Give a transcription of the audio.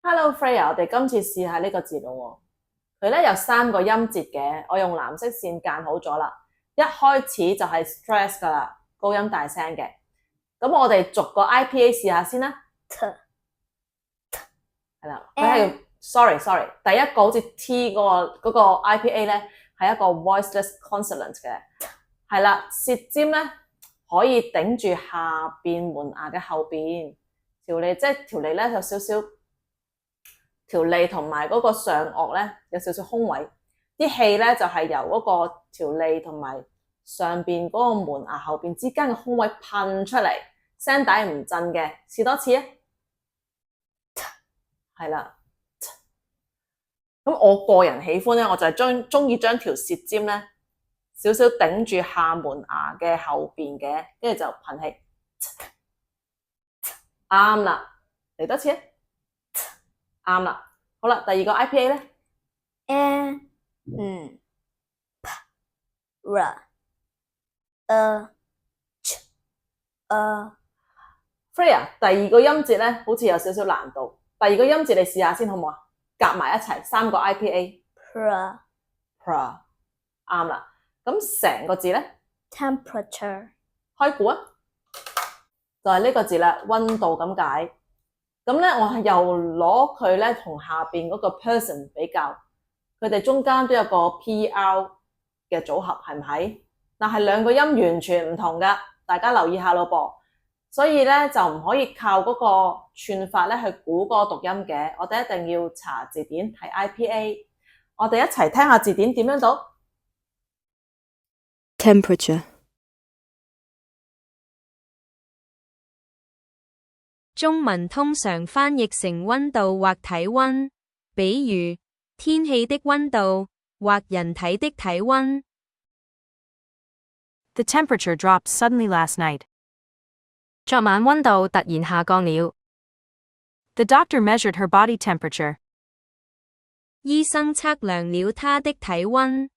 Hello Freya，我哋今次試下呢個字咯喎。佢咧有3個音節嘅，我用藍色線間好咗啦。一開始就係 stress 噶啦，高音大聲嘅。咁我哋逐個 IPA 試下先啦。係啦，佢係 sorry，第一個好似 T 嗰個 IPA 咧係一個 voiceless consonant 嘅。係啦，舌尖咧可以頂住下邊門牙嘅後邊條脷，即係條脷咧有少少。條脷同埋嗰個上顎咧有少少空位，啲氣咧就係由嗰個條脷同埋上邊嗰個門牙後邊之間嘅空位噴出嚟，聲帶唔震嘅。試多次啊，係啦。咁我個人喜歡咧，我就係中意將條舌尖咧少少頂住下門牙嘅後邊嘅，跟住就噴氣。啱啦，嚟多次啊！啱啦，好啦，第二個 IPA 咧 Freya 第二個音節咧，好似有少少難度。第二個音節你試下先好唔好啊？夾埋一齊3個 IPA。pra 啱啦。咁成個字咧 temperature 開估啊，就係呢個字啦，溫度咁解。咁咧，我係又攞佢咧同下邊嗰個 person 比較，佢哋中間都有個 PR 嘅組合，係唔係？但係兩個音完全唔同噶，大家留意下咯噃。所以咧就唔可以靠嗰個串法咧去估嗰個讀音嘅，我哋一定要查字典睇 IPA。我哋一齊聽下字典點樣讀 temperature。中文通常翻譯成溫度或體溫，比如天氣的溫度或人體的體溫。The temperature dropped suddenly last night. 昨晚溫度突然下降了。The doctor measured her body temperature. 醫生測量了她的體溫。